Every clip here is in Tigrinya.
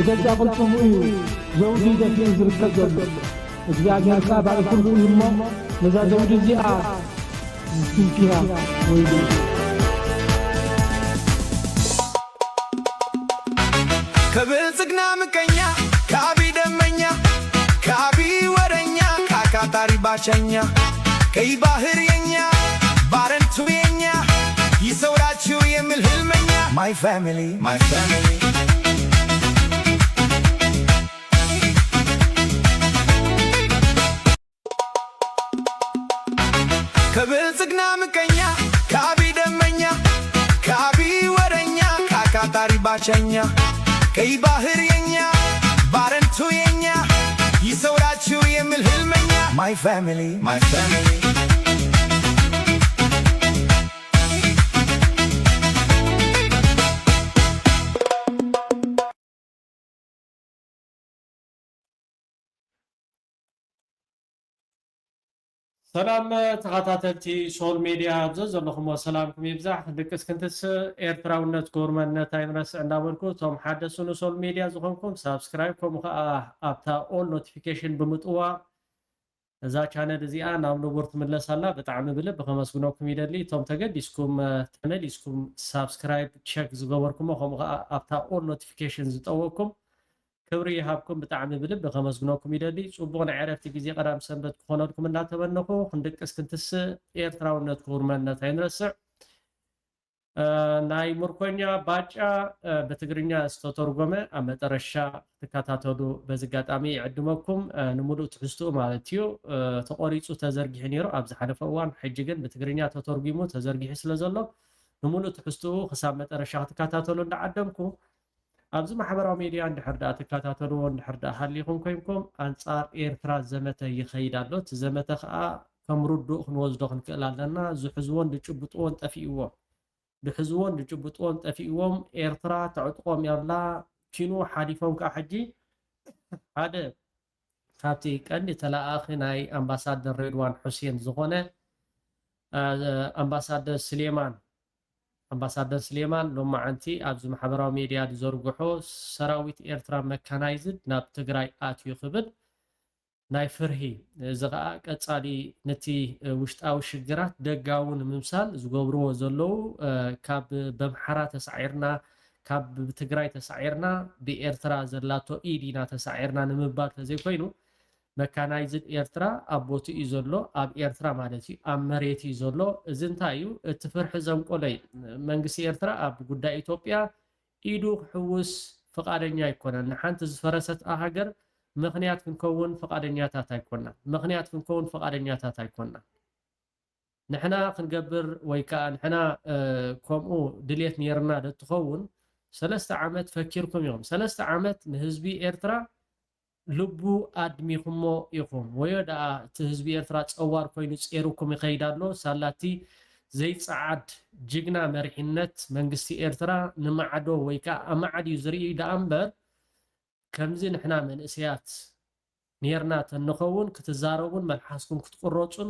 بجد قلتم زوجي دفين زركب زلو እግዚአብሔር ባለ ሁሉ ይሞ ለዛ ዘውድ እዚኣ ምስኪና ወይ ከብልጽግና ምቀኛ ከአቢ ደመኛ ከአቢ ወረኛ ካካታሪ ባቸኛ ቀይ ባህር የኛ ባረንቱ የኛ ይሰውራችሁ የሚል ህልመኛ my family ከብልጽግና ምቀኛ ከአቢ ደመኛ ከአቢ ወረኛ ካካታሪ ባቸኛ ቀይ ባህር የኛ ባረንቱ የኛ ይሰውራችሁ የሚል ህልመኛ my family ሰላም ተኸታተልቲ ሶል ሚድያ ዘለኹም ሰላምኩም ይብዛሕ ድቅስ ክንትስ ኤርትራውነት ጎርመነት ኣይንረስዕ እንዳበልኩ ቶም ሓደሱን ሶል ሚድያ ዝኾንኩም ሳብስክራይብ ከምኡ ከዓ ኣብታ ኦል ኖቲፊኬሽን ብምጥዋ እዛ ቻነል እዚኣ ናብ ንቡር ትምለስ ኣላ ብጣዕሚ ብልብ ከመስግነኩም ይደሊ ቶም ተገዲስኩም ተመሊስኩም ሳብስክራይብ ቼክ ዝገበርኩሞ ከምኡ ከዓ ኣብታ ኦል ኖቲፊኬሽን ዝጠወቅኩም ክብሪ ይሃብኩም ብጣዕሚ ብልብ ከመስግነኩም ይደሊ ጽቡቕ ናይ ዕረፍቲ ግዜ ቀዳም ሰንበት ክኾነልኩም እናተመነኹ ክንድቅስ ክንትስ ኤርትራውነት ጎርመነት ኣይንረስዕ ናይ ምርኮኛ ባጫ በትግርኛ ዝተተርጎመ ኣብ መጨረሻ ትከታተሉ በዚ ኣጋጣሚ ይዕድመኩም ንሙሉእ ትሕዝትኡ ማለት እዩ ተቆሪፁ ተዘርጊሑ ነይሩ ኣብ ዝሓለፈ እዋን ሕጂ ግን ብትግርኛ ተተርጊሙ ተዘርጊሑ ስለ ዘሎ ንሙሉእ ትሕዝትኡ ክሳብ መጨረሻ ክትከታተሉ እንዳዓደምኩ ኣብዚ ማሕበራዊ ሚድያ እንድሕር ዳኣ ትከታተልዎ እንድሕር ዳኣ ሃሊኹም ኮይንኩም ኣንጻር ኤርትራ ዘመተ ይኸይድ ኣሎ እቲ ዘመተ ከዓ ከም ርዱእ ክንወስዶ ክንክእል ኣለና ዝሕዝዎን ዝጭብጥዎን ጠፊእዎም ኤርትራ ተዕጥቆም ያላ ኪኑ ሓሊፎም ከዓ ሕጂ ሓደ ካብቲ ቀንዲ ተላኣኺ ናይ ኣምባሳደር ሬድዋን ሑሴን ዝኾነ ኣምባሳደር ስሌማን ሎማዓንቲ ኣብዚ ማሕበራዊ ሚድያ ዝዘርግሖ ሰራዊት ኤርትራ መካናይዝድ ናብ ትግራይ ኣትዩ ክብል ናይ ፍርሂ እዚ ከዓ ቀጻሊ ነቲ ውሽጣዊ ሽግራት ደጋዊ ንምምሳል ዝገብርዎ ዘለዉ ካብ በምሓራ ተሳዒርና ካብ ትግራይ ተሳዒርና ብኤርትራ ዘላቶ ኢዲና ተሳዒርና ንምባል ተዘይኮይኑ መካናይዝድ ኤርትራ ኣብ ቦትኡ ዘሎ ኣብ ኤርትራ ማለት እዩ ኣብ መሬት እዩ ዘሎ እዚ እንታይ እዩ እቲ ፍርሒ ዘንቆለይ መንግስቲ ኤርትራ ኣብ ጉዳይ ኢትዮጵያ ኢዱ ክሕውስ ፈቃደኛ ኣይኮነን ንሓንቲ ዝፈረሰት ሃገር ምክንያት ክንከውን ፈቃደኛታት ኣይኮንና ንሕና ክንገብር ወይ ከዓ ንሕና ከምኡ ድሌት ነርና ደትኸውን 3 ዓመት ፈኪርኩም ኢኹም 3 ዓመት ንህዝቢ ኤርትራ ልቡ ኣድሚኹሞ ኢኹም ወዮ ደኣ እቲ ህዝቢ ኤርትራ ፀዋር ኮይኑ ፀሩኩም ይኸይድ ኣሎ ሳላቲ ዘይፀዓድ ጅግና መሪሕነት መንግስቲ ኤርትራ ንማዕዶ ወይ ከዓ ኣማዕድ እዩ ዝርኢ ደኣ እምበር ከምዚ ንሕና መንእስያት ነርና ተንኸውን ክትዛረቡን መልሓስኩም ክትቁረፁን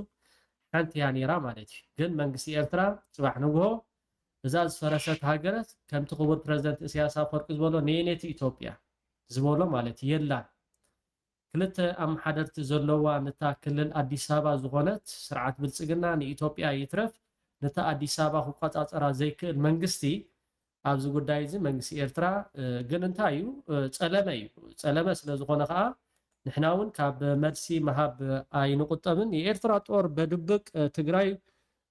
ሓንቲ እያ ነይራ ማለት እዩ ግን መንግስቲ ኤርትራ ፅባሕ ንግሆ እዛ ዝፈረሰት ሃገረት ከምቲ ክቡር ፕረዚደንት ኢሳያስ ኣፈወርቂ ዝበሎ ነየነቲ ኢትዮጵያ ዝበሎ ማለት የላን ክልተ ኣመሓደርቲ ዘለዋ ነታ ክልል ኣዲስ ኣበባ ዝኾነት ስርዓት ብልጽግና ንኢትዮጵያ ይትረፍ ነታ ኣዲስ ኣበባ ክቆፃፀራ ዘይክእል መንግስቲ ኣብዚ ጉዳይ እዚ መንግስቲ ኤርትራ ግን እንታይ እዩ ፀለመ ስለ ዝኾነ ከዓ ንሕና እውን ካብ መልሲ መሃብ ኣይንቁጠብን የኤርትራ ጦር በድብቅ ትግራይ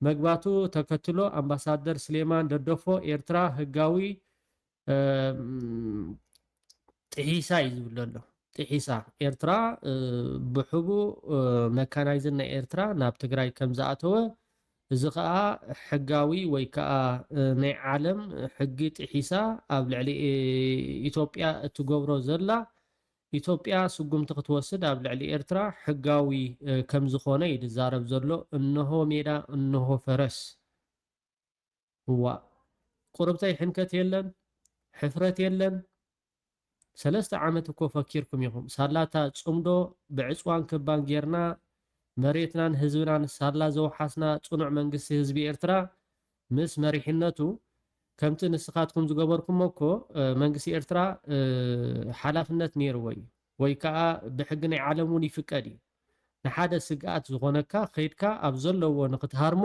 መግባቱ ተከትሎ ኣምባሳደር ስሌማን ደደፎ ኤርትራ ህጋዊ ጥሒሳ እዩ ዝብል ኣሎ ጥሒሳ ኤርትራ ብሕቡ መካናይዝድ ናይ ኤርትራ ናብ ትግራይ ከም ዝኣተወ እዚ ከዓ ሕጋዊ ወይ ከዓ ናይ ዓለም ሕጊ ጥሒሳ ኣብ ልዕሊ ኢትዮጵያ እትገብሮ ዘላ ኢትዮጵያ ስጉምቲ ክትወስድ ኣብ ልዕሊ ኤርትራ ሕጋዊ ከም ዝኾነ ይዛረብ ዘሎ እንሆ ሜዳ እንሆ ፈረስ ቁርብተይ ሕንከት የለን ሕፍረት የለን 3 ዓመት እኮ ፈኪርኩም ኢኹም ሳላታ ጽምዶ ብዕጽዋን ክባን ጌርና መሬትናን ህዝብናን ሳላ ዘውሓስና ጽኑዕ መንግስቲ ህዝቢ ኤርትራ ምስ መሪሕነቱ ከምቲ ንስኻትኩም ዝገበርኩም እኮ መንግስቲ ኤርትራ ሓላፍነት ነይርዎ እዩ ወይ ከዓ ብሕጊ ናይ ዓለም እውን ይፍቀድ እዩ ንሓደ ስግኣት ዝኾነካ ከይድካ ኣብ ዘለዎ ንክትሃርሞ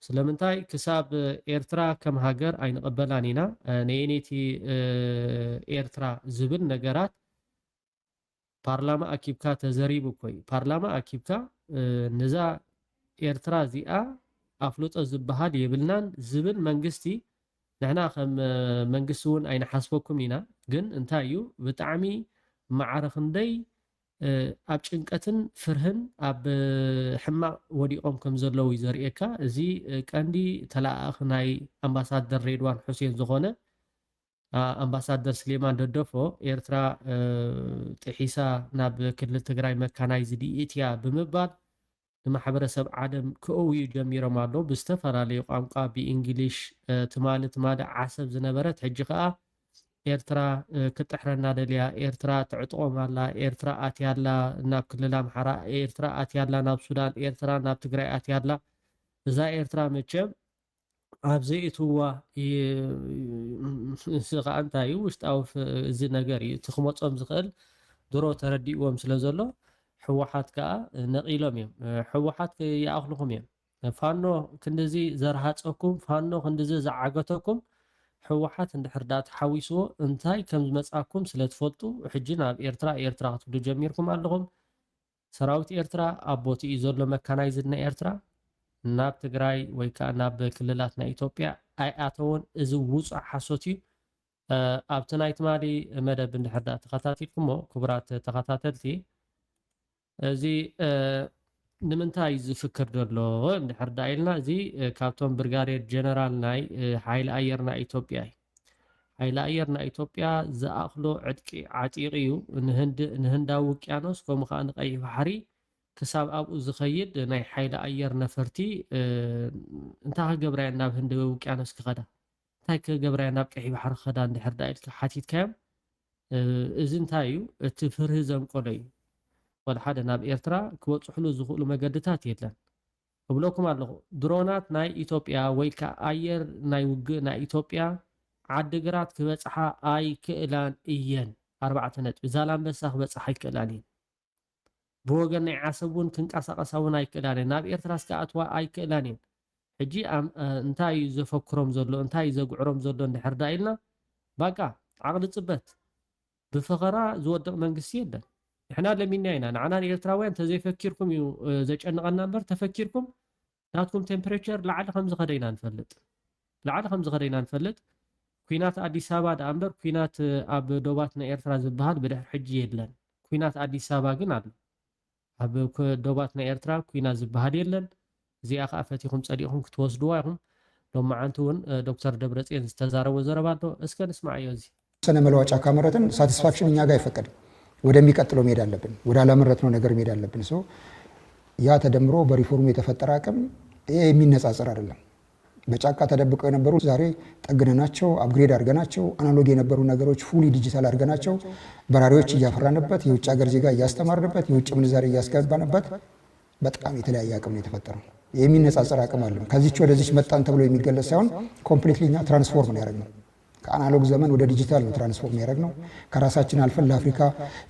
ስለምንታይ ክሳብ ኤርትራ ከም ሃገር ኣይንቕበላን ኢና ነየነይቲ ኤርትራ ዝብል ነገራት ፓርላማ ኣኪብካ ተዘሪቡ እኮ እዩ ፓርላማ ኣኪብካ ነዛ ኤርትራ እዚኣ ኣፍልጦ ዝበሃል የብልናን ዝብል መንግስቲ ንሕና ከም መንግስቲ እውን ኣይንሓስበኩም ኢና ግን እንታይ እዩ ብጣዕሚ ማዕረ ክንደይ ኣብ ጭንቀትን ፍርህን ኣብ ሕማቅ ወዲቆም ከም ዘለው እዩ ዘርእየካ እዚ ቀንዲ ተላኣኽ ናይ ኣምባሳደር ሬድዋን ሁሴን ዝኾነ ኣምባሳደር ስሌማን ደደፎ ኤርትራ ጥሒሳ ናብ ክልል ትግራይ መካናይዝ ድኢት እያ ብምባል ንማሕበረሰብ ዓለም ክእውዩ ጀሚሮም ኣሎ ብዝተፈላለዩ ቋንቋ ብእንግሊሽ ትማሊ ትማሊ ዓሰብ ዝነበረት ሕጂ ከዓ ኤርትራ ክጥሕረና ደልያ ኤርትራ ትዕጥቆም ኣላ ኤርትራ ኣትያላ ናብ ክልል ኣምሓራ ኤርትራ ኣትያላ ናብ ሱዳን ኤርትራ ናብ ትግራይ ኣትያላ እዛ ኤርትራ መቸም ኣብ ዘይእትዋ እዚ ከዓ እንታይ እዩ ውሽጣዊ እዚ ነገር እዩ እቲ ክመፆም ዝኽእል ድሮ ተረዲእዎም ስለ ዘሎ ሕወሓት ከዓ ነቒሎም እዮም ሕወሓት ይኣኽልኹም እዮም ፋኖ ክንዲዚ ዘረሃፀኩም ፋኖ ክንዲዚ ዝዓገተኩም ሕወሓት እንድሕር ዳ ተሓዊስዎ እንታይ ከም ዝመፃኩም ስለ ትፈልጡ ሕጂ ናብ ኤርትራ ክትብሉ ጀሚርኩም ኣለኹም ሰራዊት ኤርትራ ኣብ ቦትኡ ዘሎ መካናይዝድ ናይ ኤርትራ ናብ ትግራይ ወይ ከዓ ናብ ክልላት ናይ ኢትዮጵያ ኣይኣተውን እዚ ውፁእ ሓሶት እዩ ኣብቲ ናይ ትማሊ መደብ እንድሕር ዳ ተኸታቲልኩሞ ክቡራት ተኸታተልቲ እዚ ንምንታይ ዝፍክር ዘሎ እንድሕር ዳ ኢልና እዚ ካብቶም ብርጋዴር ጀነራል ናይ ሓይሊ ኣየር ናይ ኢትዮጵያ እዩ ሓይሊ ኣየር ናይ ኢትዮጵያ ዝኣኽሎ ዕጥቂ ዓጢቕ እዩ ንህንዳዊ ውቅያኖስ ከምኡ ከዓ ንቀይሕ ባሕሪ ክሳብ ኣብኡ ዝኸይድ ናይ ሓይሊ ኣየር ነፈርቲ እንታይ ክገብራያ ናብ ህንዲ ውቅያኖስ ክኸዳ እንታይ ክገብራያ ናብ ቀይሕ ባሕሪ ክኸዳ እንድሕር ዳ ኢልካ ሓቲትካዮም እዚ እንታይ እዩ እቲ ፍርሂ ዘንቆሎ እዩ ወላ ሓደ ናብ ኤርትራ ክበፅሕሉ ዝኽእሉ መገድታት የለን እብለኩም ኣለኹ ድሮናት ናይ ኢትዮጵያ ወይ ከዓ ኣየር ናይ ውግእ ናይ ኢትዮጵያ ዓዲግራት ክበፅሓ ኣይክእላን እየን 4 ነጥቢ ዛላንበሳ ክበፅሓ ኣይክእላን እየን ብወገን ናይ ዓሰብ እውን ክንቀሳቀሳ እውን ኣይክእላን እየን ናብ ኤርትራ ስከኣትዋ ኣይክእላን እየን ሕጂ እንታይ እዩ ዘፈክሮም ዘሎ እንታይ እዩ ዘጉዕሮም ዘሎ እንድሕር ዳ ኢልና ባቃ ዓቕሊ ፅበት ብፈኸራ ዝወድቕ መንግስቲ የለን ንሕና ለሚና ኢና ንዓና ንኤርትራውያን ተዘይፈኪርኩም እዩ ዘጨንቐና እምበር ተፈኪርኩም ናትኩም ቴምፕሬቸር ላዕሊ ከም ዝኸደ ኢና ንፈልጥ ኩናት ኣዲስ ኣበባ ዳ እምበር ኩናት ኣብ ዶባት ናይ ኤርትራ ዝበሃል ብድሕሪ ሕጂ የለን ኩናት ኣዲስ ኣበባ ግን ኣሎ ኣብ ዶባት ናይ ኤርትራ ኩናት ዝበሃል የለን እዚኣ ከዓ ፈቲኹም ፀዲቕኩም ክትወስድዋ ኢኹም ሎማዓንቲ እውን ዶክተር ደብረፅዮን ዝተዛረቦ ዘረባ ኣሎ እስከ ንስማዕዮ እዚ ሰነ መለዋጫ ካመረትን ሳቲስፋክሽን እኛ ጋር አይፈቀድም ወደሚቀጥለው መሄድ አለብን ወደ አላመረትነው ነገር መሄድ አለብን ሶ ያ ተደምሮ በሪፎርሙ የተፈጠረ አቅም ይሄ የሚነጻጸር አይደለም በጫካ ተደብቀው የነበሩ ዛሬ ጠግነናቸው አፕግሬድ አድርገናቸው አናሎግ የነበሩ ነገሮች ፉሊ ዲጂታል አድርገናቸው በራሪዎች እያፈራንበት የውጭ ሀገር ዜጋ እያስተማርንበት የውጭ ምንዛሬ እያስገባንበት በጣም የተለያየ አቅም ነው የተፈጠረው የሚነጻጸር አቅም አለ ከዚህች ወደዚህች መጣን ተብሎ የሚገለጽ ሳይሆን ኮምፕሊትሊ ኛ ትራንስፎርም ነው ያደረግነው ከአናሎግ ዘመን ወደ ዲጂታል ነው ትራንስፎርም ያደረግነው ከራሳችን አልፈን ለአፍሪካ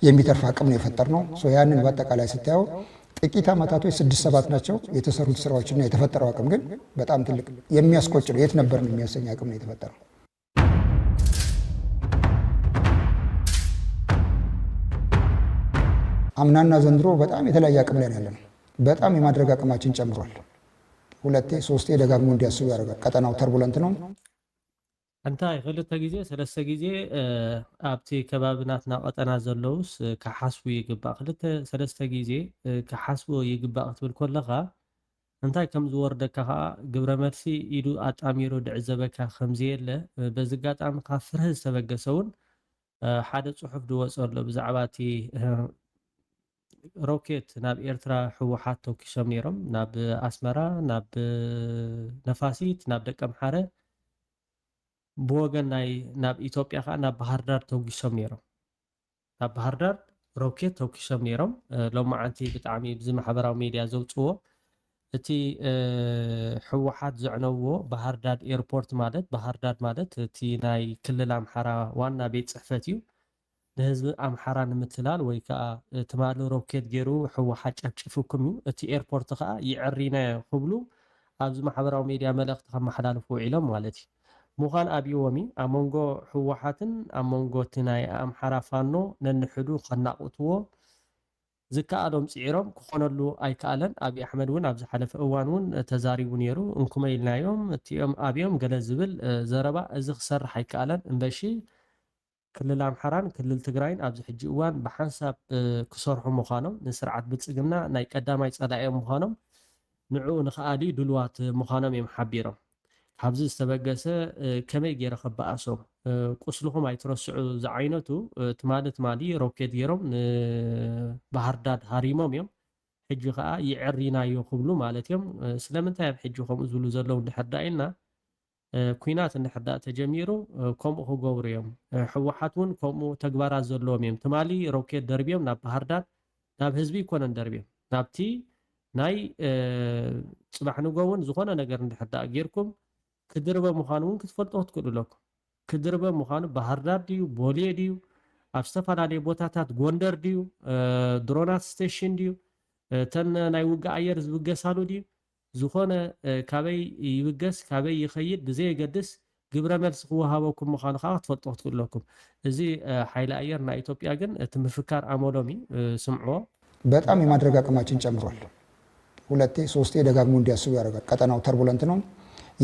የሚተርፍ አቅም ነው የፈጠርነው ሶ ያንን በአጠቃላይ ስታየው ጥቂት አመታቶች 6-7 ናቸው የተሰሩት ስራዎችና የተፈጠረው አቅም ግን በጣም ትልቅ የሚያስቆጭ ነው የት ነበር ነው የሚያሰኝ አቅም ነው የተፈጠረው አምናና ዘንድሮ በጣም የተለያየ አቅም ላይ ያለነው በጣም የማድረግ አቅማችን ጨምሯል ሁለቴ ሶስቴ ደጋግሞ እንዲያስቡ ያደርጋል ቀጠናው ተርቡለንት ነው እንታይ ክልተ ግዜ ሰለስተ ግዜ ኣብቲ ከባቢናትና ቀጠና ዘለውስ ክሓስቡ ይግባእ ክልተ ሰለስተ ግዜ ክሓስቡ ይግባእ ክትብል ከለኻ እንታይ ከም ዝወርደካ ከዓ ግብረ መልሲ ኢዱ ኣጣሚሩ ድዕዘበካ ከምዘየለ በዚ ኣጋጣሚ ካብ ፍርህ ዝተበገሰ እውን ሓደ ፅሑፍ ድወፅ ኣሎ ብዛዕባ እቲ ሮኬት ናብ ኤርትራ ሕወሓት ተኪሶም ነይሮም ናብ ኣስመራ ናብ ነፋሲት ናብ ደቀ ምሓረ ብወገን ናብ ኢትዮጵያ ከዓ ናብ ባህር ዳር ተወጊሶም ነይሮም ናብ ባህር ዳር ሮኬት ተወጊሶም ነይሮም ሎማዓንቲ ብጣዕሚ ብዚ ማሕበራዊ ሚድያ ዘውፅዎ እቲ ሕወሓት ዘዕነዎ ባህርዳር ኤርፖርት ማለት ባህርዳር ማለት እቲ ናይ ክልል ኣምሓራ ዋና ቤት ፅሕፈት እዩ ንህዝቢ ኣምሓራ ንምትላል ወይ ከዓ ትማሊ ሮኬት ገይሩ ሕወሓት ጨፍጭፍኩም እዩ እቲ ኤርፖርት ከዓ ይዕሪና ክብሉ ኣብዚ ማሕበራዊ ሚድያ መልእኽቲ ከመሓላልፉ ውዒሎም ማለት እዩ ምዃን ኣብይዎሚ ኣብ መንጎ ሕወሓትን ኣብ መንጎ እቲ ናይ ኣምሓራ ፋኖ ነንሕዱ ከናቕትዎ ዝከኣሎም ፅዒሮም ክኾነሉ ኣይከኣለን ኣብዪ ኣሕመድ እውን ኣብ ዝሓለፈ እዋን እውን ተዛሪቡ ነይሩ እንኩመ ኢልናዮም እቲኦም ኣብዮም ገለ ዝብል ዘረባ እዚ ክሰርሕ ኣይከኣለን እምበሺ ክልል ኣምሓራን ክልል ትግራይን ኣብዚ ሕጂ እዋን ብሓንሳብ ክሰርሑ ምዃኖም ንስርዓት ብልፅግና ናይ ቀዳማይ ፀላኦም ምዃኖም ንዕኡ ንኸኣሊ ድልዋት ምዃኖም እዮም ሓቢሮም ካብዚ ዝተበገሰ ከመይ ገይረ ከበኣሶም ቁስልኹም ኣይትረስዑ ዝዓይነቱ ትማሊ ሮኬት ገይሮም ንባህርዳር ሃሪሞም እዮም ሕጂ ከዓ ይዕሪናዮ ክብሉ ማለት እዮም ስለምንታይ ኣብ ሕጂ ከምኡ ዝብሉ ዘለዉ እንድሕር ዳ ኢልና ኩናት እንድሕር ዳ ተጀሚሩ ከምኡ ክገብሩ እዮም ሕወሓት እውን ከምኡ ተግባራት ዘለዎም እዮም ትማሊ ሮኬት ደርብዮም ናብ ባህርዳር ናብ ህዝቢ ይኮነን ደርብዮም ናብቲ ናይ ፅባሕ ንጎ እውን ዝኾነ ነገር እንድሕር ዳ ጌርኩም ክድርበ ምዃኑ እውን ክትፈልጦ ክትክእሉ ኣለኩም ክድርበ ምዃኑ ባህርዳር ድዩ ቦሌ ድዩ ኣብ ዝተፈላለዩ ቦታታት ጎንደር ድዩ ድሮናት ስቴሽን ድዩ ተን ናይ ውግእ ኣየር ዝብገሳሉ ድዩ ዝኾነ ካበይ ይብገስ ካበይ ይኸይድ ብዘየገድስ ግብረ መልሲ ክወሃበኩም ምዃኑ ከዓ ክትፈልጦ ክትክእሉ ኣለኩም እዚ ሓይሊ ኣየር ናይ ኢትዮጵያ ግን እቲ ምፍካር ኣመሎም ስምዕዎ በጣም የማድረግ አቅማችን ጨምሯል። ሁለቴ ሶስቴ ደጋግሞ እንዲያስቡ ያደርጋል። ቀጠናው ተርቡለንት ነው።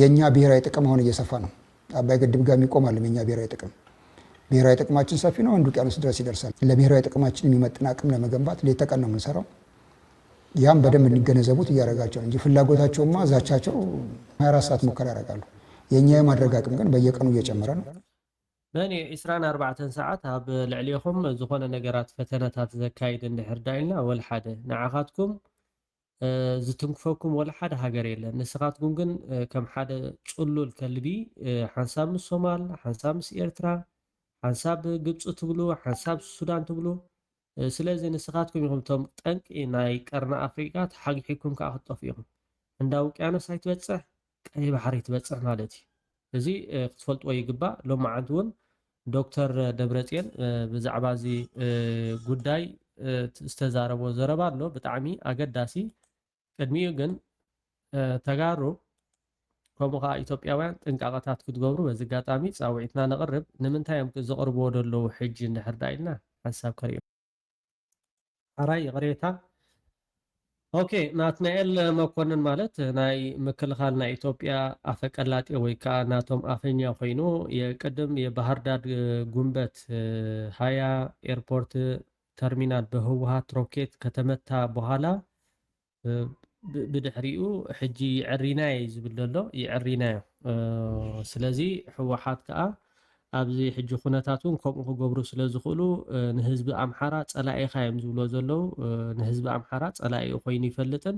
የኛ ብሔራዊ ጥቅም አሁን እየሰፋ ነው። አባይ ግድብ ጋር የሚቆማል የኛ ብሔራዊ ጥቅማችን ሰፊ ነው። አንዱ ውቅያኖስ ድረስ ይደርሳል። ለብሔራዊ ጥቅማችን የሚመጥን አቅም ለመገንባት ሌት ተቀን ነው የምንሰራው። ያም በደንብ እንዲገነዘቡት እያደረጋቸው እንጂ ፍላጎታቸውማ ዛቻቸው 24 ሰዓት ሙከራ ያደርጋሉ። የኛ የማድረግ አቅም ግን በየቀኑ እየጨመረ ነው። በእኔ 24 ሰዓት ኣብ ልዕሊኹም ዝኾነ ነገራት ፈተነታት ዘካይድ እንድሕር ዳ ኢልና ወልሓደ ንዓኻትኩም ዝትንክፈኩም ወላ ሓደ ሃገር የለን ንስኻትኩም ግን ከም ሓደ ጭሉል ከልቢ ሓንሳብ ምስ ሶማል ሓንሳብ ምስ ኤርትራ ሓንሳብ ግብፂ ትብሉ ሓንሳብ ሱዳን ትብሉ ስለዚ ንስኻትኩም ኢኹም ቶም ጠንቂ ናይ ቀርኒ ኣፍሪቃ ተሓጊሕኩም ከዓ ክጠፍ ኢኹም እንዳ ውቅያኖስ ኣይትበፅሕ ቀይ ባሕሪ ትበፅሕ ማለት እዩ እዚ ክትፈልጥዎ ይግባእ ሎማዓንቲ እውን ዶክተር ደብረፅዮን ብዛዕባ እዚ ጉዳይ ዝተዛረቦ ዘረባ ኣሎ ብጣዕሚ ኣገዳሲ ቅድሚኡ ግን ተጋሩ ከምኡ ከዓ ኢትዮጵያውያን ጥንቃቐታት ክትገብሩ በዚ ኣጋጣሚ ፃውዒትና ነቕርብ ንምንታይ እዮም ዘቕርብዎ ዘለዉ ሕጂ እንድሕር ዳ ኢልና ሓሳብ ከሪኦ ሓራይ ቅሬታ ኦኬ ናትናኤል መኮንን ማለት ናይ ምክልኻል ናይ ኢትዮጵያ ኣፈቀላጤ ወይ ከዓ ናቶም ኣፈኛ ኮይኑ የቅድም የባህርዳር ጉንበት 20 ኤርፖርት ተርሚናል በህወሓት ሮኬት ከተመታ በኋላ ብድሕሪኡ ሕጂ ይዕሪናየ ዝብል ዘሎ ይዕሪናዮ ስለዚ ሕወሓት ከዓ ኣብዚ ሕጂ ኩነታት እውን ከምኡ ክገብሩ ስለ ዝኽእሉ ንህዝቢ ኣምሓራ ፀላኢኻ እዮም ዝብሎ ዘለዉ ንህዝቢ ኣምሓራ ፀላኢ ኮይኑ ይፈልጥን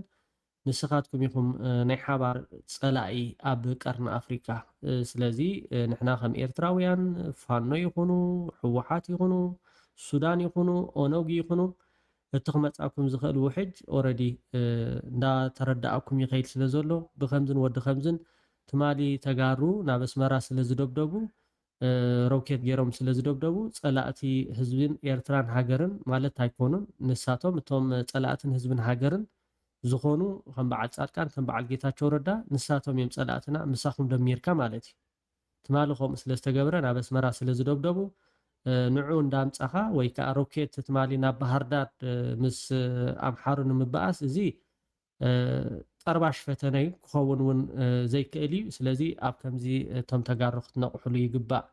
ንስኻትኩም ኢኹም ናይ ሓባር ፀላኢ ኣብ ቀርኒ ኣፍሪካ ስለዚ ንሕና ከም ኤርትራውያን ፋኖ ይኹኑ ሕወሓት ይኹኑ ሱዳን ይኹኑ ኦነግ ይኹኑ እቲ ክመፃኩም ዝኽእል ውሕጅ ኦረዲ እንዳተረዳእኩም ይኸይድ ስለ ዘሎ ብከምዝን ወዲ ከምዝን ትማሊ ተጋሩ ናብ ኣስመራ ስለ ዝደብደቡ ሮኬት ገይሮም ስለ ዝደብደቡ ፀላእቲ ህዝብን ኤርትራን ሃገርን ማለት ኣይኮኑን ንሳቶም እቶም ፀላእትን ህዝብን ሃገርን ዝኾኑ ከም በዓል ፃድቃን ከም በዓል ጌታቸው ረዳ ንሳቶም እዮም ፀላእትና ምሳኹም ደሚርካ ማለት እዩ ትማሊ ከምኡ ስለ ዝተገብረ ናብ ኣስመራ ስለ ዝደብደቡ ንዑ እንዳምፃኻ ወይ ከዓ ሮኬት ትማሊ ናብ ባህርዳር ምስ ኣምሓሩ ንምበኣስ እዚ ጠርባሽ ፈተነ እዩ ክኸውን እውን ዘይክእል እዩ ስለዚ ኣብ ከምዚ እቶም ተጋሩ ክትነቕሕሉ ይግባእ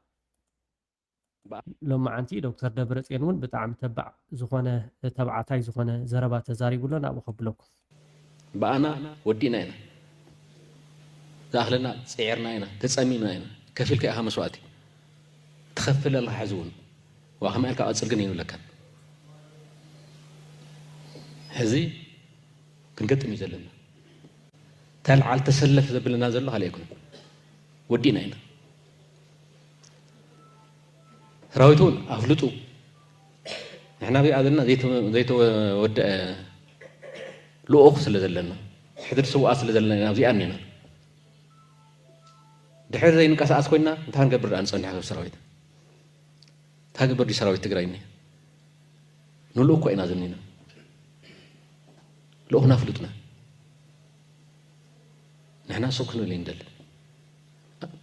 ሎማዓንቲ ዶክተር ደብረፅዮን እውን ብጣዕሚ ተባዕ ዝኾነ ተባዕታይ ዝኾነ ዘረባ ተዛሪቡሎ ናብኡ ከብለኩም በኣና ወዲና ኢና ዝኣኽለና ፅዒርና ኢና ተፀሚምና ኢና ከፊልካ ኢኻ መስዋእቲ ትኸፍል ኣለካ ሕዚ እውን وأخم إلك أصل جنين ولا كان هذي كنقدم يزلنا تلعل تسلف زبل نازل عليكم ودينا هنا راويتون أفلتوا إحنا بيعادلنا زيت ود لو أخس اللي زلنا حدر سوء أصل زلنا نبزي أمننا دحر زي نقاس أسكوينا نتهان قبر أنصاني حسب سراويت تهاقبر دي سراويت تقرأيني نلو كوينا زلنينا لو هنا فلتنا نحنا سوكنا اللي ندل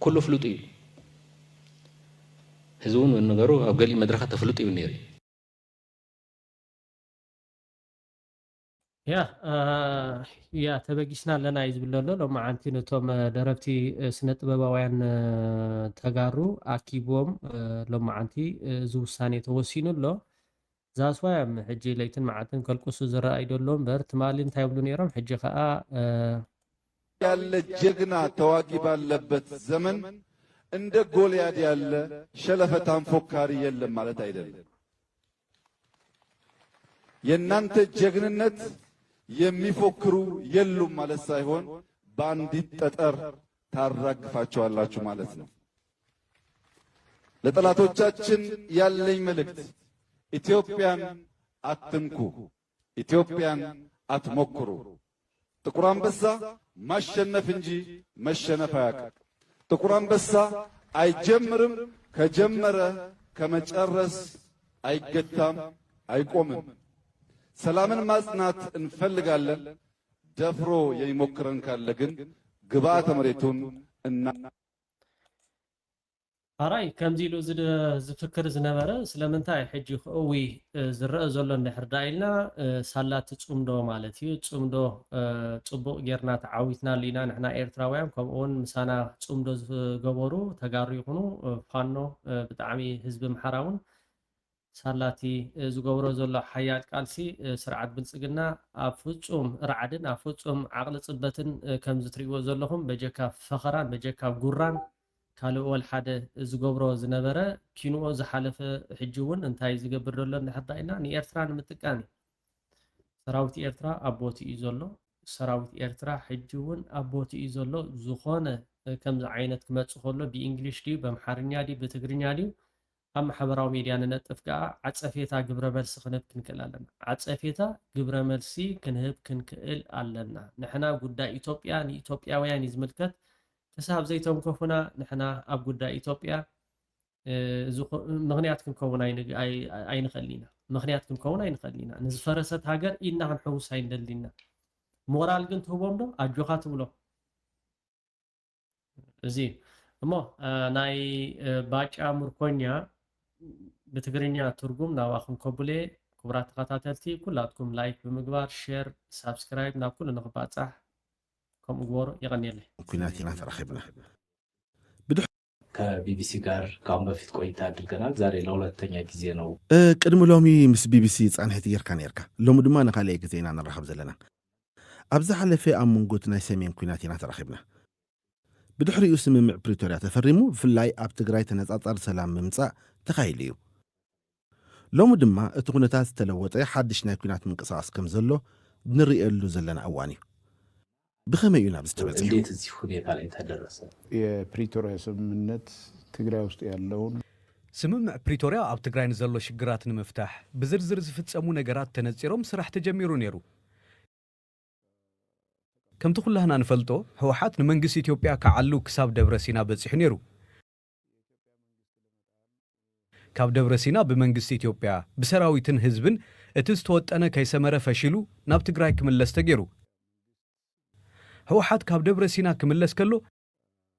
كله فلوت إيه هزون والنقارو أو قال لي مدرخة تفلوت إيه ونيري يا تبقيسنا لنا يزبلنا لو ما عندنا توم دربتي سنة باباوين تجارو أكيبهم لو ما عندي زو ساني توسينو له زاسوايم حجي ليتن معتن كل قصو زرا ايدولهم برت مالين تايبلون يرم حجي خا ያለ ጀግና ተዋጊ ባለበት ዘመን እንደ ጎልያድ ያለ ሸለፈታም ፎካሪ የለም ማለት አይደለም። የናንተ ጀግንነት የሚፎክሩ የሉም ማለት ሳይሆን በአንዲት ጠጠር ታራግፋቸዋላችሁ ማለት ነው። ለጠላቶቻችን ያለኝ መልእክት ኢትዮጵያን አትንኩ፣ ኢትዮጵያን አትሞክሩ። ጥቁር አንበሳ ማሸነፍ እንጂ መሸነፍ አያውቅም። ጥቁር አንበሳ አይጀምርም፣ ከጀመረ ከመጨረስ አይገታም፣ አይቆምም። ሰላምን ማጽናት እንፈልጋለን። ደፍሮ የሚሞክረን ካለ ግን ግብዓተ መሬቱን እና አራይ ከምዚሉ ዝፍክር ዝነበረ ስለምንታይ ሕጂ ክእዊ ዝረአ ዘሎ እንድሕር ኢልና ሳላት ጽምዶ ማለት እዩ ጽምዶ ጽቡቕ ጌርና ተዓዊትና ሊና ንሕና ኤርትራውያን ከምኡውን ምሳና ጽምዶ ዝገበሩ ተጋሩ ይኹኑ ፋኖ ብጣዕሚ ህዝቢ ምሓራውን ሳላቲ ዝገብሮ ዘሎ ሓያል ቃልሲ ስርዓት ብልጽግና ኣብ ፍጹም ራዕድን ኣብ ፍጹም ዓቕሊ ጽበትን ከም ዝትሪእዎ ዘለኹም በጀካ ፈኸራን በጀካ ጉራን ካልእ ወል ሓደ ዝገብሮ ዝነበረ ኪንኦ ዝሓለፈ ሕጂ እውን እንታይ ዝገብር ዘሎ እንድሕር ኢና ንኤርትራ ንምጥቃም ሰራዊት ኤርትራ ኣብ ቦቲ እዩ ዘሎ ሰራዊት ኤርትራ ሕጂ እውን ኣብ ቦቲ እዩ ዘሎ ዝኾነ ከምዚ ዓይነት ክመፅእ ከሎ ብእንግሊሽ ድዩ በአምሓርኛ ድዩ ብትግርኛ ድዩ ኣብ ማሕበራዊ ሚድያ ንነጥፍ ከዓ ዓፀፌታ ግብረ መልሲ ክንህብ ክንክእል ኣለና ዓፀፌታ ግብረ መልሲ ክንህብ ክንክእል ኣለና ንሕና ጉዳይ ኢትዮጵያ ንኢትዮጵያውያን እዩ ዝምልከት كساب زيتهم كفنا نحنا أبو دا إثيوبيا مغنياتكم كونا أين خلينا مغنياتكم كونا أين خلينا نزفرست هاجر إنها نحوس هاي ندلنا مورال كنت هو بمدو أجوخات ولو زين أما ناي باج أمر كونيا بتقرينيا ترجم نواخم قبلة كبرات قطعتي كلاتكم لايك بمقبار شير سبسكرايب ناكل نخبات صح كم أقوار يغني له. كناتنا ترحبنا. كبيبيسي ጋር ካም በፊት ቆይታ አድርገናል ዛሬ ለሁለተኛ ጊዜ ነው ቅድም ሎሚ ምስ ቢቢሲ ጻንሕት ጌርካ ነርካ ሎሚ ድማ ንኻልእ ግዜና ንራኸብ ዘለና ኣብዚ ሓለፈ ኣብ መንጎት ናይ ሰሜን ኩናት ኢና ተራኺብና ብድሕሪኡ ስምምዕ ፕሪቶርያ ተፈሪሙ ብፍላይ ኣብ ትግራይ ተነጻጻሪ ሰላም ምምጻእ ተኻይሉ እዩ ሎሚ ድማ እቲ ኩነታት ዝተለወጠ ሓድሽ ናይ ኩናት ምንቅስቓስ ከም ዘሎ ንሪኤሉ ዘለና እዋን እዩ بخمي ينام استبعد. ليه تزيفون يقال أنت درسه؟ بريتوريا سمنت تقرأ وستيالون. سممع بريتوريا أو تقرأ نزلوا شجرات المفتاح بزرزر زفت سمونا جرات تنزيرهم سرح تجميرون يرو. كم تقول لهنا نفلتو هو حات نمنجس إثيوبيا كعلو كساب دبرسينا بتسحنيرو. كاب دبرسينا بمنجس إثيوبيا بسراوي تنهزبن اتستوت أنا كيسمرة فشلو ناب تقرأ كمل استجيرو. هو حد كاب دبر سينا كملس كله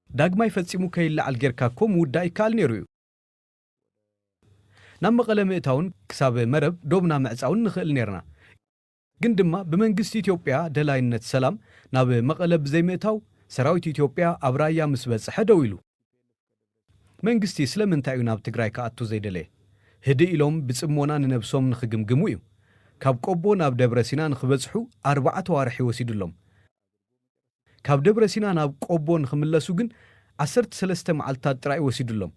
داق ما يفلسمو كيلا على الجركاكم وداي كال نيرو نام قلم إتاون كساب مرب دوبنا معزاون نخل نيرنا قندما بمنجست إثيوبيا دلاين السلام ناب مقلب زي ميتاو سراويت إثيوبيا أبرايا مسبس حدويلو منجستي سلم انتايو ناب تقراي كاتو زي دلي هدي إلهم بسمونا ننبسوم نخجم جمويو كاب قبو ناب دبر سينا نخبزحو 4 وارحي وسيدلهم كاب دبر سينا ناب قبون خملسو جن 13 معلتات تراي وسيدلهم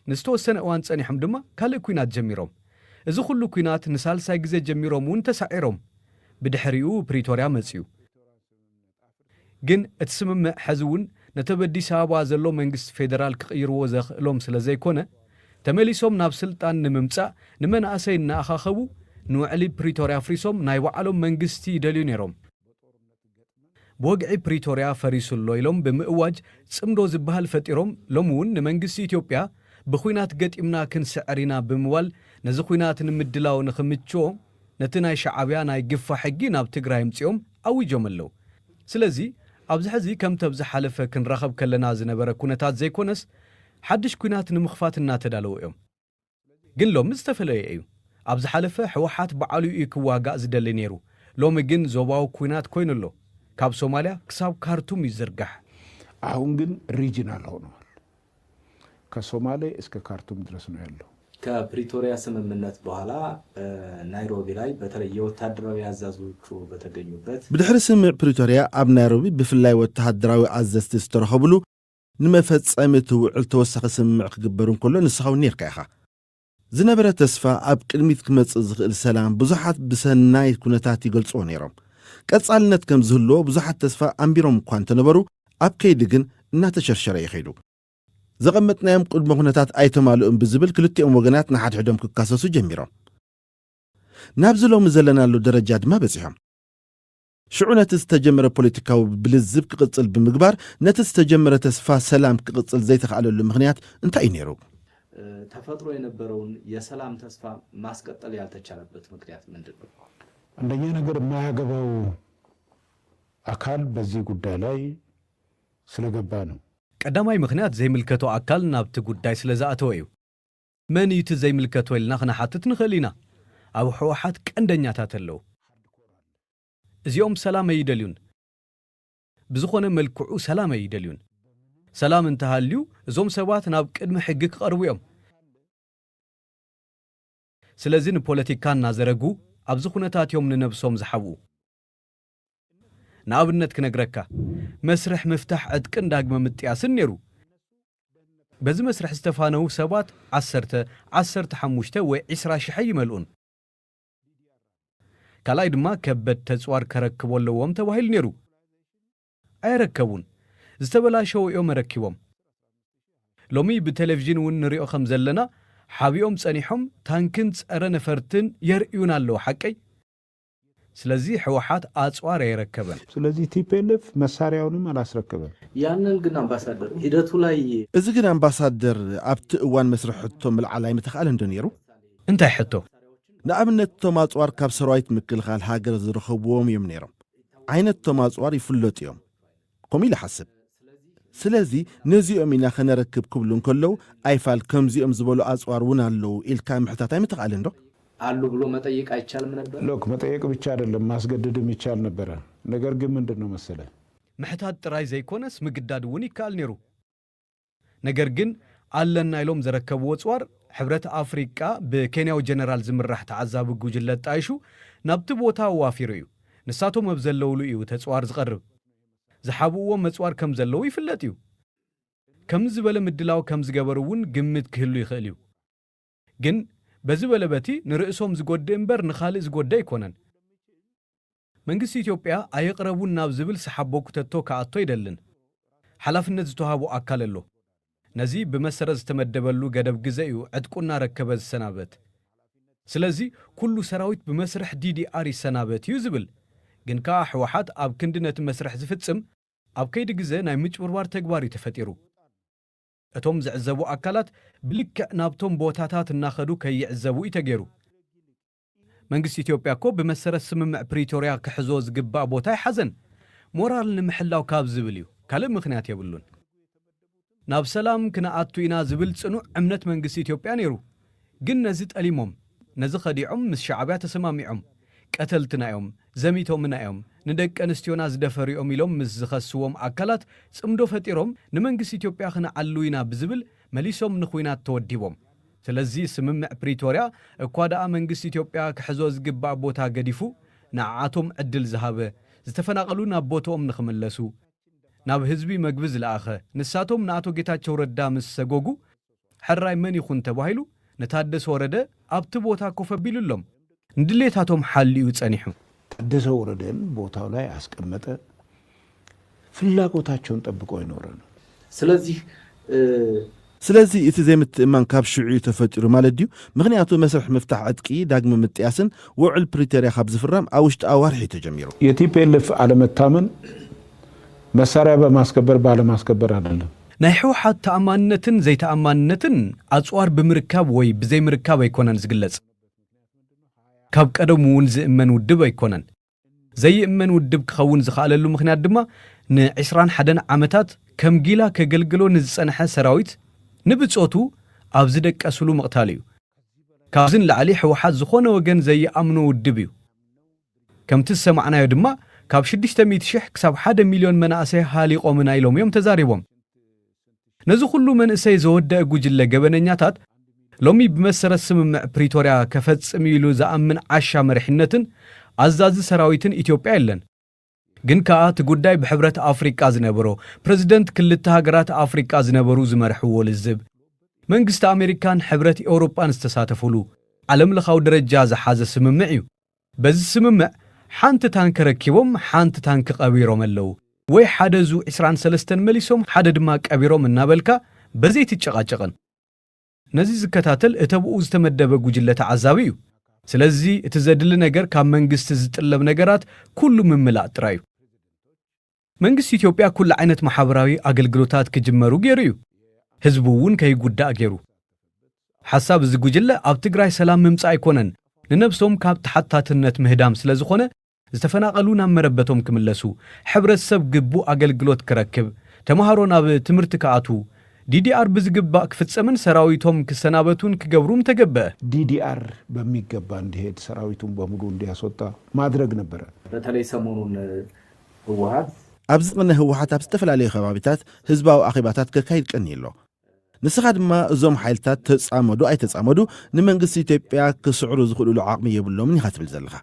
نستو السنة وان تساني حمدما كالي كوينات جميروم إذا خلو كوينات نسال سايقزي جميروم وانتسعيروم بدحريو بريتوريا مسيو جن اتسمم حزون نتبدي سابا زلو منجست فيدرال كغيرو زخلوم سلازي كونه تمليسوم ناب سلطان نممسا نمن أسين ناخاخبو نوعلي بريتوريا فريسوم نايوعلوم منجستي دليونيروم بوقعي بريتوريا فريسولو إلهم بمقواج صمدو زبهال فتيروم لومون نمنجس إثيوبيا بخوينات قد إمنا كنسعرنا بموال نزخوينات نمدلاو نخمتشو نتناي شعبيا ناي قفا حقينا بتقراي متيوم أو جملو سلازي أبزحزي كم تبزح حلفة كن رخب كلنا زنبرا كونتات زي كونس حدش كونات نمخفات النات دالو يوم قن لهم مستفلي ايو أبزح حلفة حوحات بعالو إيكوا قاز دالي نيرو لو مجن زوباو كونات كوين اللو كاب سوماليا كساب كارتوم يزرقح አሁን ግን ሪጂናል ሆኗል ከሶማሌ እስከ ካርቱም ድረስ ነው ያለው ከፕሪቶሪያ ስምምነት በኋላ ናይሮቢ ላይ በተለይ ወታደራዊ አዛዦቹ በተገኙበት بدحر سمع بريتوريا اب نيروبي بفلاي وتحدراوي عززت استرخبلو نمفصمت وعل توسخ سمع كغبرن كله نسخاو نيركا يخا زنبره تسفا اب قدميت كمص زخل سلام بزحات بسناي كونتات يغلصو نيرم قصالنت كم زهلو بزحات تسفا امبيروم كوانت نبرو اب كيدغن ناتشرشره يخيدو زغمتنا يم قدم هنتات ايتمالو بزبل كلتيهم وغنات نحد حدهم ككاسسو جميرو نابزلو مزلنا له درجات ما بصيهم شعونة استجمر بوليتيكاو بلزب كقصل بمقبار نتستجمر تسفا سلام كقصل زي تخالو المغنيات انت اينيرو ተፈጥሮ የነበረውን የሰላም ተስፋ ማስቀጠል ያልተቻለበት ምክንያት ምንድነው? አንደኛ ነገር የማያገባው አካል በዚህ ጉዳይ ላይ ስለገባ ነው። ቀዳማይ ምክንያት ዘይምልከቶ አካል ናብቲ ጉዳይ ስለዛአተው እዩ መን ይት ዘይምልከቶ ኢልና ክነሓትት ንኽእል ኢና ኣብ ሕወሓት ቀንደኛታት ኣለው እዚኦም ሰላም ኣይደልዩን ብዝኾነ መልክዑ ሰላም ኣይደልዩን ሰላም እንተሃልዩ እዞም ሰባት ናብ ቅድሚ ሕጊ ክቐርቡ እዮም ስለዚ ንፖለቲካ እናዘረጉ ኣብዚ ኩነታት እዮም ንነብሶም ዝሓብኡ ንኣብነት ክነግረካ መስርሕ ምፍታሕ ዕጥቅን ዳግመ ምጥያስን ነይሩ በዚ መስርሕ ዝተፋነው ሰባት 15 ወይ 20 ሽሕ ይመልኡን ካልኣይ ድማ ከበድ ተጽዋር ከረክቦ ኣለዎም ተባሂሉ ነይሩ ኣይረከቡን ዝተበላሸው እዮም ረኪቦም ሎሚ ብቴሌቪዥን ውን ንሪኦ ከም ዘለና ሓቢኦም ጸኒሖም ታንክን ጸረ ነፈርትን የርእዩን ኣለዉ ሓቀይ ስለዚህ ሕወሓት አጽዋር አይረከበን ስለዚህ ቲፒኤልኤፍ መሳሪያውንም አላስረከበን ያንን ግን አምባሳደር ሂደቱ ላይ እዚ ግን አምባሳደር ኣብቲ እዋን መስርሕቶም ልዓላይ ምትኻል እንደነሩ እንታይ ሕቶ ንኣብነት ቶም አጽዋር ካብ ሰራዊት ምክልኻል ሃገር ዝረኸብዎም እዮም ነይሮም ዓይነት ቶም አጽዋር ይፍለጡ እዮም ከምኡ ኢለ ሓስብ ስለዚ ነዚኦም ኢና ከነረክብ ክብሉን ከለው ኣይፋል ከምዚኦም ዝበሉ አጽዋር ውን ኣለው ኢልካ ምሕታታይ ምትኻል እንዶ አሉ ብሎ መጠየቅ አይቻልም ነበር ሎክ መጠየቅ ብቻ አይደለም ማስገደድም ይቻል ነበር ነገር ግን ምንድነው መሰለ ምሕታት ጥራይ ዘይኮነስ ምግዳድ ውን ይካል ነይሩ ነገር ግን አለና ኢሎም ዘረከብዎ ጽዋር ሕብረት አፍሪቃ በኬንያው ጀነራል ዝምራሕ ተዓዛቢ ጉጅለ ጣይሹ ናብቲ ቦታ ዋፊሩ እዩ ንሳቶም ኣብዘለውሉ እዩ ተጽዋር ዝቐርብ ዝሓብዎ መጽዋር ከም ዘለው ይፍለጥ እዩ ከም ዝበለ ምድላው ከም ዝገበሩ ውን ግምት ክህሉ ይኽእል እዩ ግን በዚ በለበቲ ንርእሶም ዝጎደ እምበር ንኻልእ ዝጎደ ይኮነን መንግስቲ ኢትዮጵያ ኣይቅረቡን ናብ ዝብል ሰሓቦኩ ተቶ ከኣቶ ይደልን ሓላፍነት ዝተዋሃቡ ኣካል ኣሎ ነዚ ብመሰረት ዝተመደበሉ ገደብ ግዜ እዩ ዕጥቁና ረከበ ዝሰናበት ስለዚ ኩሉ ሰራዊት ብመስርሕ ዲዲአር ይሰናበት እዩ ዝብል ግን ከዓ ሕወሓት ኣብ ክንድነት መስርሕ ዝፍጽም ኣብ ከይዲ ግዜ ናይ ምጭብርባር ተግባር ተፈጢሩ እቶም ዝዕዘቡ ኣካላት ብልክዕ ናብቶም ቦታታት እናኸዱ ከይዕዘቡ ይተገይሩ መንግስቲ ኢትዮጵያ እኮ ብመሰረት ስምምዕ ፕሪቶሪያ ክሕዞ ዝግባእ ቦታ ይሓዘን ሞራል ንምሕላው ካብ ዝብል እዩ ካልእ ምኽንያት የብሉን ናብ ሰላም ክነኣቱ ኢና ዝብል ጽኑዕ እምነት መንግስቲ ኢትዮጵያ ነይሩ ግን ነዚ ጠሊሞም ነዚ ኸዲዖም ምስ ሻዕብያ ተሰማሚዖም ቀተልትና እዮም ዘሚቶምና እዮም ንደቂ ኣንስትዮና ዝደፈሪኦም ኢሎም ምስ ዝኸስዎም ኣካላት ጽምዶ ፈጢሮም ንመንግስቲ ኢትዮጵያ ክነዓሉ ኢና ብዝብል መሊሶም ንኹናት ተወዲቦም ስለዚ ስምምዕ ፕሪቶሪያ እኳ ደኣ መንግስቲ ኢትዮጵያ ክሕዞ ዝግባእ ቦታ ገዲፉ ንዓዓቶም ዕድል ዝሃበ ዝተፈናቐሉ ናብ ቦታኦም ንኽምለሱ ናብ ህዝቢ መግቢ ዝለኣኸ ንሳቶም ንኣቶ ጌታቸው ረዳ ምስ ሰጎጉ ሕራይ መን ይኹን ተባሂሉ ነታደሰ ወረደ ኣብቲ ቦታ ኮፍ ኣቢሉሎም እንድሌታቶም ሓልዩ ጸኒሑ ታደሰ ወረደን ቦታው ላይ አስቀመጠ ፍላጎታቸውን ጠብቆ ይኖረ ነው ስለዚህ እቲ ዘይምትእማን ካብ ሽዑ ተፈጢሩ ማለት ድዩ ምክንያቱ መስርሕ ምፍታሕ ዕጥቂ ዳግመ ምጥያስን ውዕል ፕሪቶሪያ ካብ ዝፍራም ኣብ ውሽጢ ኣዋርሒ ተጀሚሩ የቲፒኤልኤፍ አለመታመን መሳሪያ በማስከበር ባለማስከበር አይደለም። ናይ ሕወሓት ተኣማንነትን ዘይተኣማንነትን ኣጽዋር ብምርካብ ወይ ብዘይ ምርካብ ኣይኮነን ዝግለጽ ካብ ቀደም እውን ዝእመን ውድብ ኣይኮነን ዘይእመን ውድብ ክኸውን ዝኽኣለሉ ምኽንያት ድማ ን21 ዓመታት ከም ጊላ ከገልግሎ ንዝጸንሐ ሰራዊት ንብጾቱ ኣብ ዝደቀስሉ ምቕታል እዩ ካብዝን ላዕሊ ሕወሓት ዝኾነ ወገን ዘይኣምኖ ውድብ እዩ ከምቲ ዝሰማዕናዮ ድማ ካብ 600,000 ክሳብ 1 ሚልዮን መናእሰይ ሃሊቖምና ኢሎም እዮም ተዛሪቦም ነዚ ኩሉ መንእሰይ ዘወደአ ጉጅለ ገበነኛታት ሎሚ ብመሰረት ስምምዕ ፕሪቶሪያ ከፈጽም ኢሉ ዝኣምን ዓሻ መሪሕነትን ኣዛዚ ሰራዊትን ኢትዮጵያ የለን ግን ከዓ እቲ ጉዳይ ብሕብረት ኣፍሪቃ ዝነበሮ ፕሬዚደንት ክልተ ሃገራት ኣፍሪቃ ዝነበሩ ዝመርሕዎ ልዝብ መንግስቲ ኣሜሪካን ሕብረት ኤውሮጳን ዝተሳተፉሉ ዓለም ለኻዊ ደረጃ ዝሓዘ ስምምዕ እዩ በዚ ስምምዕ ሓንቲ ታንክ ረኪቦም ሓንቲ ታንክ ቀቢሮም ኣለዉ ወይ ሓደ ዙ 23 መሊሶም ሓደ ድማ ቀቢሮም እናበልካ በዘይ ትጨቃጨቀን ነዚ ዝከታተል እተብኡ ዝተመደበ ጉጅለ ተዓዛቢ እዩ ስለዚ እቲ ዘድሊ ነገር ካብ መንግስቲ ዝጥለብ ነገራት ኩሉ ምምላእ ጥራዩ መንግስቲ ኢትዮጵያ ኩሉ ዓይነት ማሕበራዊ አገልግሎታት ክጅመሩ ገይሩ እዩ ህዝቡ እውን ከይጉዳእ ገይሩ ሓሳብ እዚ ጉጅለ ኣብ ትግራይ ሰላም ምምጻእ ኣይኮነን ንነብሶም ካብ ተሓታትነት ምህዳም ስለ ዝኾነ ዝተፈናቀሉ ናብ መረበቶም ክምለሱ ሕብረተሰብ ግቡእ አገልግሎት ክረክብ ተማሃሮ ናብ ትምህርቲ ከኣቱ ዲዲአር ብዝግባእ ክፍጸምን ሰራዊቶም ክሰናበቱን ክገብሩም ተገበአ ዲዲአር በሚገባ እንዲሄድ ሰራዊቱን በሙሉ እንዲያስወጣ ማድረግ ነበረ በተለይ ሰሞኑን ህወሓት ኣብዚ ቅነ ህወሓት ኣብ ዝተፈላለዩ ከባቢታት ህዝባዊ ኣኼባታት ከካይድ ቀኒሎ ንስኻ ድማ እዞም ሓይልታት ተጻመዱ ኣይተጻመዱ ንመንግስቲ ኢትዮጵያ ክስዕሩ ዝኽእሉ ዓቕሚ የብሎምን ኢኻ ትብል ዘለኻ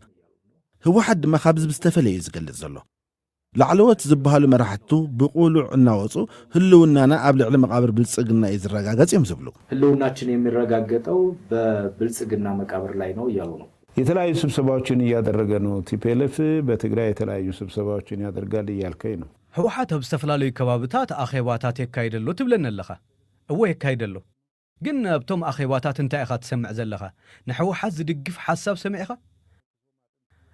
ህወሓት ድማ ካብዚ ብዝተፈለየ ዝገልጽ ዘሎ ላዕለዎት ዝበሃሉ መራሕቱ ብቁሉዕ እናወፁ ህልውናና ኣብ ልዕሊ መቃብር ብልጽግና ይዝረጋገጽ እዮም ዝብሉ ህልውናችን የሚረጋገጠው በብልጽግና መቃብር ላይ ነው እያሉ ነው የተለያዩ ስብሰባዎችን እያደረገ ነው ቲፒኤልኤፍ በትግራይ የተለያዩ ስብሰባዎችን ያደርጋል እያልከኝ ነው ህወሓት ኣብ ዝተፈላለዩ ከባቢታት ኣኼባታት የካይደሎ ትብለና ኣለኻ እወ የካይደሎ ግን ኣብቶም ኣኼባታት እንታይ ኢኻ ትሰምዕ ዘለኻ ንሕወሓት ዝድግፍ ሓሳብ ሰሚዕኻ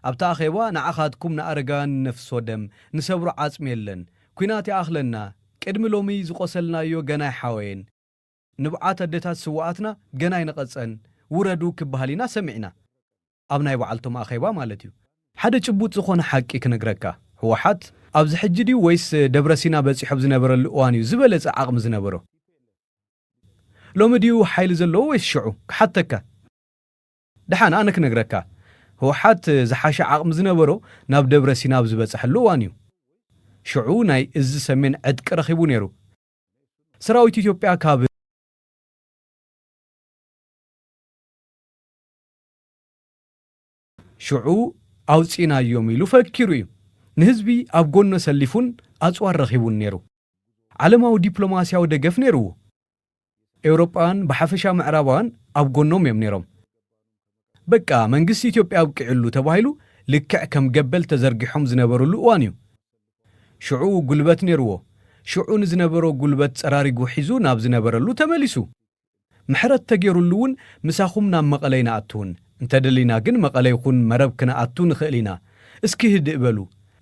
ኣብታ ኣኼባ ንዓኻትኩም ንኣረጋን ነፍስ ወደም ንሰብሩ ዓጽሚ የለን ኩናት ይኣኽለና ቅድሚ ሎሚ ዝቆሰልናዮ ገና ይሓወየን ንብዓት ኣደታት ስዋኣትና ገና ይነቐጸን ውረዱ ክበሃል ኢና ሰሚዕና ኣብ ናይ በዓልቶም ኣኼባ ማለት እዩ ሓደ ጭቡጥ ዝኾነ ሓቂ ክነግረካ ህወሓት ኣብዚ ሕጂ ድዩ ወይስ ደብረሲና በፂሖም ዝነበረሉ እዋን እዩ ዝበለጸ ዓቕሚ ዝነበሮ ሎሚ ድዩ ሓይሊ ዘለዎ ወይስ ሽዑ ክሓተካ ድሓን ኣነ ክነግረካ ህወሓት ዝሓሸ ዓቕሚ ዝነበሮ ናብ ደብረሲና ዝበፅሐሉ እዋን እዩ ሽዑ ናይ እዚ ሰሜን ዕድቂ ረኺቡ ነይሩ ሰራዊት ኢትዮጵያ ካብ ሽዑ ኣውፂናዮም ኢሉ ፈኪሩ እዩ ንህዝቢ ኣብ ጎኖ ሰሊፉን ኣጽዋር ረኺቡን ነይሩ ዓለማዊ ዲፕሎማስያዊ ደገፍ ነይሩዎ ኤውሮጳን ብሓፈሻ ምዕራባውያን ኣብ ጎኖም እዮም ነይሮም በቃ መንግስቲ ኢትዮጵያ ኣብቅዕሉ ተባሂሉ ልክዕ ከም ገበል ተዘርጊሖም ዝነበሩሉ እዋን እዩ ሽዑ ጉልበት ነይርዎ ሽዑ ንዝነበሮ ጉልበት ጸራሪጉ ሒዙ ናብ ዝነበረሉ ተመሊሱ ምሕረት ተገይሩሉ እውን ምሳኹም ናብ መቐለ ይንኣትውን እንተደሊና ግን መቐለ ይኹን መረብ ክነኣቱ ንኽእል ኢና እስኪ ህድእ በሉ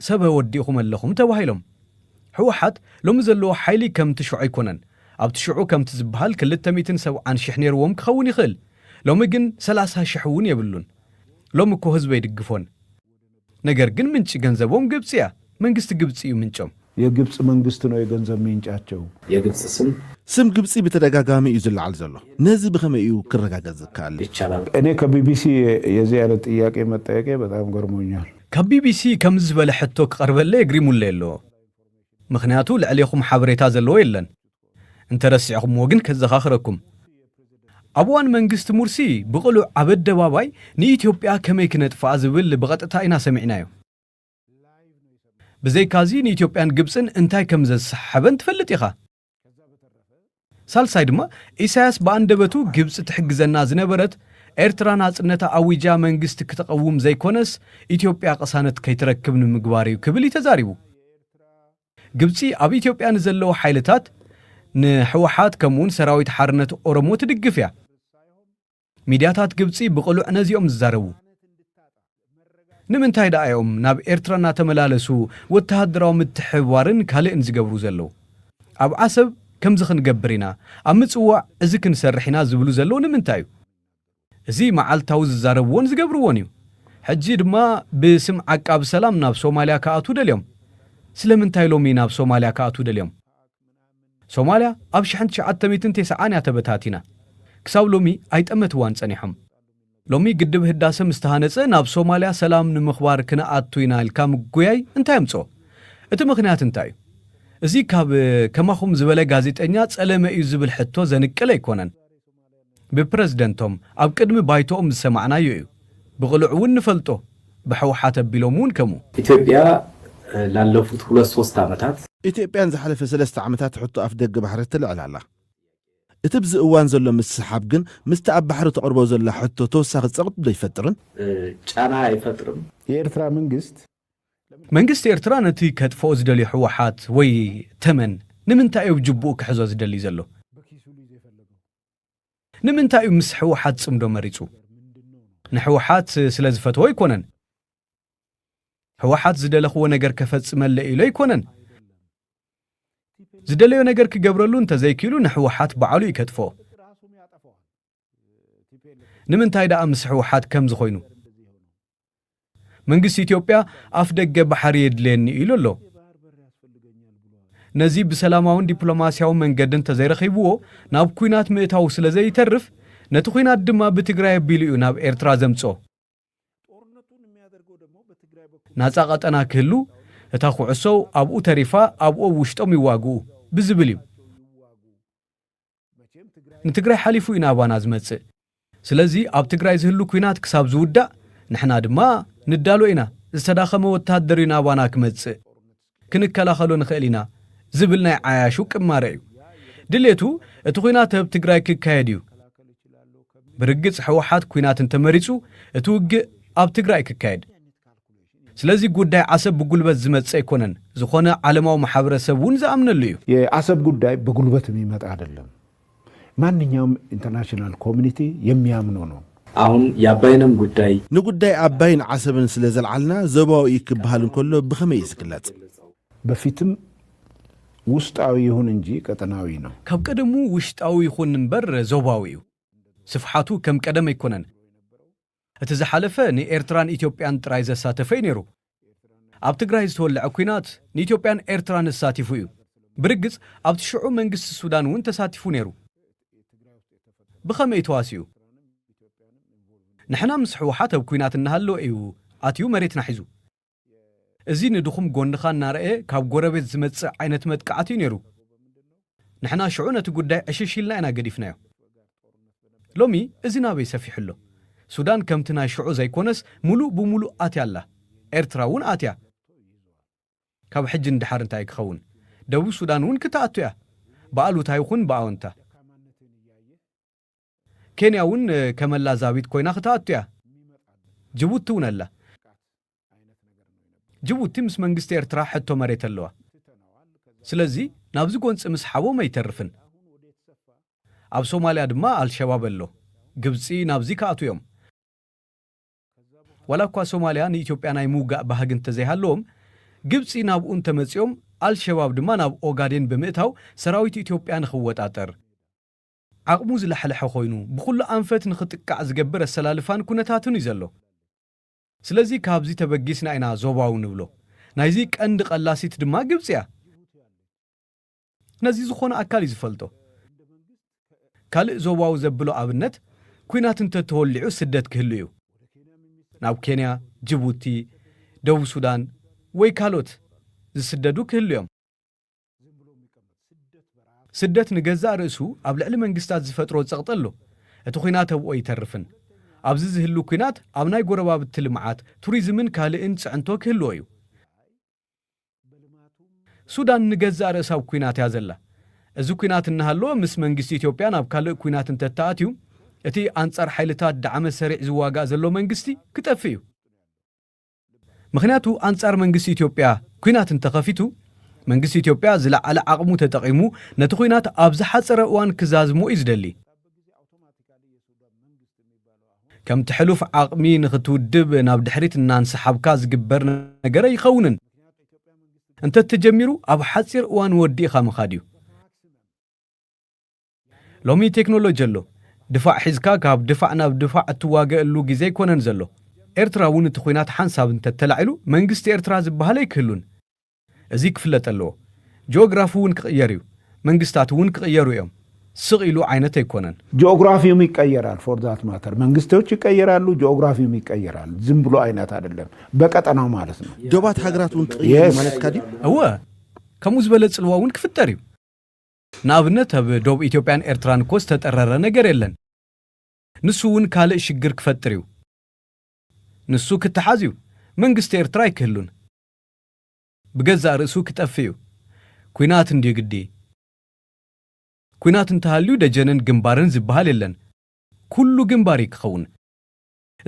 ሰብ ወዲእኹም ኣለኹም ተባሂሎም ህወሓት ሎሚ ዘለዎ ሓይሊ ከምቲ ሽዑ ኣይኮነን ኣብቲ ሽዑ ከምቲ ዝበሃል 270,000 ነይርዎም ክኸውን ይኽእል ሎሚ ግን 30,000 እውን የብሉን ሎሚ እኮ ህዝቢ ይድግፎን ነገር ግን ምንጭ ገንዘቦም ግብጽ እያ መንግስቲ ግብጽ እዩ ምንጮም የግብጽ መንግስት ነው የገንዘብ ምንጫቸው የግብጽ ስም ግብጽ በተደጋጋሚ እዩ ዝለዓል ዘሎ ነዚ በከመይ እዩ ክረጋገጽ ዝካል ይቻላል እኔ ከቢቢሲ የዚህ አይነት ጥያቄ መጠየቄ በጣም ገርሞኛል ከቢቢሲ ከም ዝበለ ሕቶ ክቀርበለ ይግሪሙለ የሎ ምክንያቱ ልዕሊኹም ሓበሬታ ዘለዎ የለን እንተረሲዕኹም ወግን ከዘኻኽረኩም ኣብዋን መንግስቲ ሙርሲ ብቕሉዕ ኣብ ኣደባባይ ንኢትዮጵያ ከመይ ክነጥፋ ዝብል ብቐጥታ ኢና ሰሚዕናዮ ብዘይካዚ ንኢትዮጵያን ግብፅን እንታይ ከም ዘሰሓበን ትፈልጥ ኢኻ ሳልሳይ ድማ ኢሳያስ በአንደበቱ ግብጽ ትሕግዘና ዝነበረት ኤርትራ ናጽነታ አዊጃ መንግስት ክትቀውም ዘይኮነስ ኢትዮጵያ ቀሳነት ከይትረክብ ንምግባር እዩ ክብል ተዛሪቡ ግብጽ ኣብ ኢትዮጵያ ንዘለው ሓይልታት ንሕወሓት ከምውን ሰራዊት ሓርነት ኦሮሞ ትድግፍ እያ ሚድያታት ግብጽ ብቕሉዕ ነዚኦም ዝዛረቡ ንምንታይ ዳኣዮም ናብ ኤርትራና ተመላለሱ ወተሃደራዊ ምትሕብባርን ካልእን ዝገብሩ ዘለዉ ኣብ ዓሰብ ከምዚ ክንገብር ኢና ኣብ ምጽዋዕ እዚ ክንሰርሕ ኢና ዝብሉ ዘለዉ ንምንታይ እዩ እዚ መዓልታዊ ዝዛረብዎን ዝገብርዎን እዩ ሕጂ ድማ ብስም ዓቃብ ሰላም ናብ ሶማልያ ከኣቱ ደልዮም ስለምንታይ ሎሚ ናብ ሶማልያ ከኣቱ ደልዮም ሶማልያ ኣብ 1990 ተበታቲና ክሳብ ሎሚ ኣይጠመትዋን ጸኒሖም ሎሚ ግድብ ህዳሰ ምስተሃነጸ ናብ ሶማልያ ሰላም ንምኽባር ክነኣቱ ኢና ኢልካ ምጉያይ እንታይ ምጾ እቲ ምኽንያት እንታይ እዚ ካብ ከማኹም ዝበለ ጋዜጠኛ ጸለመ እዩ ዝብል ሕቶ ዘንቅል ኣይኮነን ብፕረዝደንቶም ኣብ ቅድሚ ባይቶኦም ዝሰማዕናዮ እዩ ብቕልዕ እውን ንፈልጦ ብሕወሓት ኣቢሎም እውን ከምኡ ኢትዮጵያ ላለፉት 2-3 ዓመታት ኢትዮጵያን ዝሓለፈ 3 ዓመታት ሕቶ ኣፍ ደገ ባሕሪ ትልዕል ኣላ እቲ ብዚ እዋን ዘሎ ምስሓብ ግን ምስቲ ኣብ ባሕሪ ተቐርቦ ዘላ ሕቶ ተወሳኺ ጸቕጥ ዶ ይፈጥርን ጫና አይፈጥርም የኤርትራ መንግስት ኤርትራ ነቲ ከጥፎ ዝደልዩ ሕወሓት ወይ ተመን ንምንታይ እዩ ጅቡኡ ክሕዞ ዝደሊ ዘሎ ንምንታይ እዩ ምስ ሕወሓት ጽምዶ መሪጹ ንሕወሓት ስለ ዝፈትዎ ይኮነን ሕወሓት ዝደለኽዎ ነገር ከፈጽመለ ኢሎ ይኮነን ዝደለዮ ነገር ክገብረሉ እንተዘይኪሉ ንሕወሓት በዓሉ ይከጥፎ ንምንታይ ደኣ ምስ ሕወሓት ከም ዝኾይኑ መንግስት ኢትዮጵያ ኣፍ ደገ ባሕሪ የድልየኒ ኢሉ ኣሎ ነዚ ብሰላማውን ዲፕሎማስያዊ መንገድን ተዘይረኺብዎ ናብ ኩናት ምእታው ስለ ዘይተርፍ ነቲ ኩናት ድማ ብትግራይ ኣቢሉ እዩ ናብ ኤርትራ ዘምጾ ናጻ ቀጠና ክህሉ እታ ኩዕሶ ኣብኡ ተሪፋ ኣብኡ ውሽጦም ይዋግኡ ብዝብል እዩ ንትግራይ ሓሊፉ ኢና ባና ዝመጽእ ስለዚ ኣብ ትግራይ ዝህሉ ኩናት ክሳብ ዝውዳእ ንሕና ድማ ንዳሎ ኢና ዝተዳኸመ ወታደር ኢና ባና ክመጽእ ክንከላኸሎ ንኽእል ኢና ዝብል ናይ ዓያሹ ቅማረ እዩ ድሌቱ እቲ ኩናት ኣብ ትግራይ ክካየድ እዩ ብርግጽ ሕወሓት ኩናት እንተመሪጹ እቲ ውግእ ኣብ ትግራይ ክካየድ ስለዚ ጉዳይ ዓሰብ ብጉልበት ዝመጽእ ኣይኮነን ዝኾነ ዓለማዊ ማሕበረሰብ እውን ዝኣምነሉ እዩ የአሰብ ጉዳይ በጉልበት የሚመጣ አይደለም ማንኛውም ኢንተርናሽናል ኮሚኒቲ የሚያምነው ነው አሁን የአባይንም ጉዳይ ንጉዳይ አባይን ዓሰብን ስለ ዘልዓልና ዞባዊ ይክብሃል እንከሎ ብኸመይ ይስክለጽ በፊትም ውስጣዊ ይሁን እንጂ ቀጠናዊ ነው ካብ ቀደሙ ውሽጣዊ ይኹን እምበር ዞባዊ እዩ ስፍሓቱ ከም ቀደም ኣይኮነን እቲ ዝሓለፈ ንኤርትራን ኢትዮጵያን ጥራይ ዘሳተፈ ነይሩ ኣብ ትግራይ ዝተወልዐ ኩናት ንኢትዮጵያን ኤርትራን ተሳቲፉ እዩ ብርግጽ ኣብቲ ሽዑ መንግስቲ ሱዳን እውን ተሳቲፉ ነይሩ ብኸመይ ተዋሲዩ ንሕና ምስ ሕወሓት ኣብ ኩናት እናሃለወ እዩ ኣትዩ መሬትና ሒዙ እዚ ንድኹም ጎንኻ እናርአየ ካብ ጎረቤት ዝመጽእ ዓይነት መጥቃዕቲ ነይሩ ንሕና ሽዑ ነቲ ጉዳይ ዕሽሽልና ኢና ገዲፍናዮ ሎሚ እዚ ናበይ ሰፊሑሎ ሱዳን ከምቲ ናይ ሽዑ ዘይኮነስ ሙሉእ ብሙሉእ ኣትያ ኣላ ኤርትራ እውን ኣትያ ካብ ሕጂ እንድሓር እንታይ ክኸውን ደቡብ ሱዳን እውን ክትኣቱ እያ በኣሉታ ይኹን በኣወንታ ኬንያ እውን ከመላ ዛቢት ኮይና ክትኣቱ እያ ጅቡቲ እውን ኣላ ጅቡቲ ምስ መንግስቲ ኤርትራ ሕቶ መሬት ኣለዋ ስለዚ ናብዚ ጎንፂ ምስ ሓቦም ኣይተርፍን ኣብ ሶማልያ ድማ አልሸባብ ኣሎ ግብፂ ናብዚ ከኣቱ እዮም ወላ እኳ ሶማልያ ንኢትዮጵያ ናይ ምውጋእ ባህጊ እንተዘይሃለዎም ግብፂ ናብኡ እንተመፂኦም አልሸባብ ድማ ናብ ኦጋዴን ብምእታው ሰራዊት ኢትዮጵያ ንኽወጣጠር ዓቕሙ ዝለሕለሐ ኮይኑ ብኩሉ ኣንፈት ንኽጥቃዕ ዝገብር ኣሰላልፋን ኩነታትን እዩ ዘሎ ስለዚ ካብዚ ተበጊስና ኢና ዞባው ንብሎ ናይዚ ቀንዲ ቀላሲት ድማ ግብፂ እያ ነዚ ዝኾነ ኣካል እዩ ዝፈልጦ ካልእ ዞባው ዘብሎ ኣብነት ኩናት እንተተወሊዑ ስደት ክህሉ እዩ ናብ ኬንያ ጅቡቲ ደቡብ ሱዳን ወይ ካልኦት ዝስደዱ ክህሉ እዮም ስደት ንገዛእ ርእሱ ኣብ ልዕሊ መንግስታት ዝፈጥሮ ጸቕጢ ኣሎ እቲ ኩናት ኣብኡ ይተርፍን ኣብዚ ዝህሉ ኩናት ኣብ ናይ ጎረባብቲ ልምዓት ቱሪዝምን ካልእን ጽዕንቶ ክህልዎ እዩ ሱዳን ንገዛእ ርእሳ ኣብ ኩናት እያ ዘላ እዚ ኩናት እናሃለወ ምስ መንግስቲ ኢትዮጵያ ናብ ካልእ ኩናት እንተተኣትዩ እቲ ኣንጻር ሓይልታት ዳዕመ ሰሪዕ ዝዋጋእ ዘሎ መንግስቲ ክጠፊ እዩ ምክንያቱ አንጻር መንግስት ኢትዮጵያ ኩናት እንተኸፊቱ መንግስት ኢትዮጵያ ዝለዓለ ዓቕሙ ተጠቂሙ ነቲ ኩናት ኣብ ዝሓፀረ እዋን ክዛዝሞ እዩ ዝደሊ كم تحلف عقمي نختودب ناب دحريت نانسحبك زقبر نجر يخونن أنت تجمروا أب حصير وان ودي خام خاديو لومي تكنولوجيا له دفاع حزكا كاب دفعنا بدفاع تواجه له جزء كونن زلو إرترا ون تخوينات حنساب أنت تلعلو منجست إرترا زبها كلون أزيك فلت له جغرافيون كغيريو منجستات ون كغيرو يوم سقيلو عينته يكونن جغرافيوم يقيرال فور ذات ماتر መንግስቶች ይቀየራሉ ጂኦግራፊውም ይቀየራል ዝም ብሎ አይነት አይደለም በቀጠናው ማለት ነው ጆባት ሀገራቱን ቀየሩ ማለት ካዲ እወ ከሙዝ በለጽልዋውን ክፍጠሪው ናብነት በደቡብ ኢትዮጵያን ኤርትራን ኮስ ተጠረረ ነገር የለን ንሱውን ካለ ሽግር ክፈጥሪው ንሱ ክትሓዚው መንግስት ኤርትራ ይክህሉን በገዛ ርዕሱ ክጠፍዩ ኩናት እንዲግዲ ኩናት እንተሃልዩ ደጀነን ግንባርን ዝብሃል የለን ኩሉ ግንባር ይክኸውን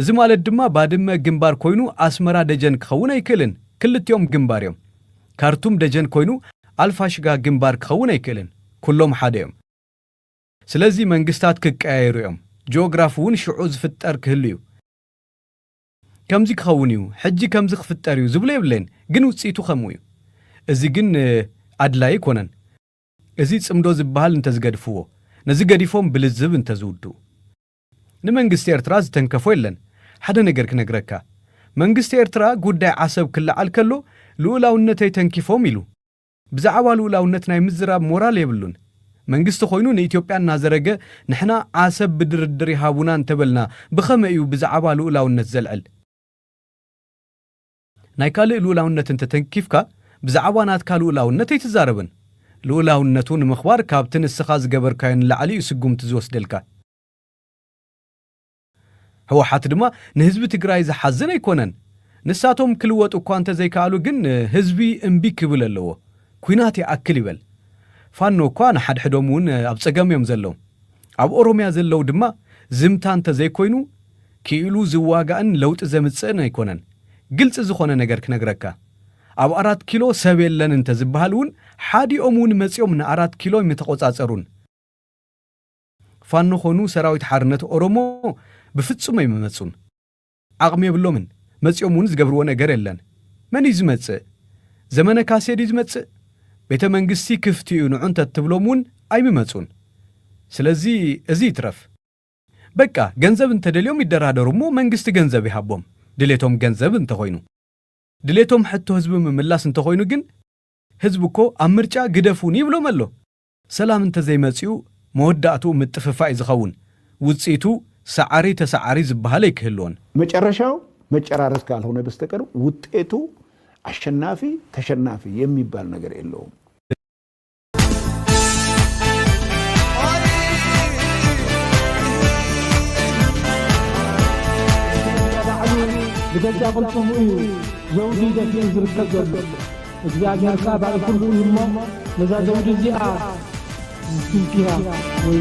እዚ ማለት ድማ ባድመ ግንባር ኮይኑ አስመራ ደጀን ክኸውን አይክልን ክልትዮም ግንባርዮም ካርቱም ደጀን ኮይኑ አልፋሽጋ ግንባር ክኸውን አይክልን ኩሎም ሓደዮም ስለዚ መንግስታት ክቀያየሩዮም ጂኦግራፊውን ሽዑ ዝፍጠር ክህልዩ ከምዚ ክኸውን እዩ ሕጂ ከምዚ ክፍጠር እዩ ዝብለ ይብለን ግን ውጽኢቱ ከምኡ እዩ እዚ ግን አድላይ ኮነን እዚ ጽምዶ ዝብሃል እንተዝገድፍዎ ነዚ ገዲፎም ብልዝብ እንተዝውዱ ንመንግስት ኤርትራ ዝተንከፎ የለን ሓደ ነገር ክነግረካ መንግስት ኤርትራ ጉዳይ ዓሰብ ክልዓል ከሎ ልኡላውነተይ ተንኪፎም ኢሉ ብዛዕባ ልኡላውነት ናይ ምዝራብ ሞራል የብሉን መንግስት ኮይኑ ንኢትዮጵያ እናዘረገ ንሕና ዓሰብ ብድርድር ይሃቡና እንተበልና ብኸመይ እዩ ብዛዕባ ልኡላውነት ዘልዕል ናይ ካልእ ልኡላውነት እንተተንኪፍካ ብዛዕባ ናትካ ልኡላውነት ኣይትዛረብን ልኡላውነቱ ንምኽባር ካብትን እስኻ ዝገበርካዮን ላዕሊ ይስጉምቲ ዝወስደልካ ህወሓት ድማ ንህዝቢ ትግራይ ዝሓዝን ኣይኮነን ንሳቶም ክልወጡ እኳ እንተ ዘይከኣሉ ግን ህዝቢ እምቢ ክብል ኣለዎ ኩናት ይኣክል ይበል ፋኖ እኳ ንሓድሕዶም እውን ኣብ ፀገም እዮም ዘለዉ ኣብ ኦሮምያ ዘለው ድማ ዝምታ እንተ ዘይኮይኑ ክኢሉ ዝዋጋእን ለውጢ ዘምፅእን ኣይኮነን ግልጽ ዝኾነ ነገር ክነግረካ ኣብ 4 ኪሎ ሰብ የለን እንተ ዝብሃል እውን ሓዲኦም እውን መጽኦም ን4 ኪሎ ይተቆጻጸሩን ፋኖ ኾኑ ሰራዊት ሓርነት ኦሮሞ ብፍጹም ኣይመጹን ዓቕሚ የብሎምን መጽኦም እውን ዝገብርዎ ነገር የለን መን እዩ ዝመጽእ ዘመነ ካሴዲ ዝመጽእ ቤተ መንግስቲ ክፍቲ እዩ ንዑ እንተትብሎም እውን ኣይመጹን ስለዚ እዚ ይትረፍ በቃ ገንዘብ እንተደልዮም ይደራደሩ እሞ መንግስቲ ገንዘብ ይሃቦም ድሌቶም ገንዘብ እንተኾይኑ ድሌቶም ሕቶ ህዝቢ ምምላስ እንተኾይኑ ግን ህዝብ እኮ ኣብ ምርጫ ግደፉን ይብሎም ኣሎ ሰላም እንተ ዘይመጽኡ መወዳእቱ ምጥፍፋይ ዝኸውን ውጽኢቱ ሰዓሪ ተሰዓሪ ዝብሃል ይክህልዎን መጨረሻው መጨራረስ ካልሆነ በስተቀር ውጤቱ አሸናፊ ተሸናፊ የሚባል ነገር የለውም بجد قلتم ايه زوجي ده في زركة جد እግዚአብሔር ካባል ሁሉ ይሞ ለዛ ዘውድ እዚኣ ትንኪራ ወይ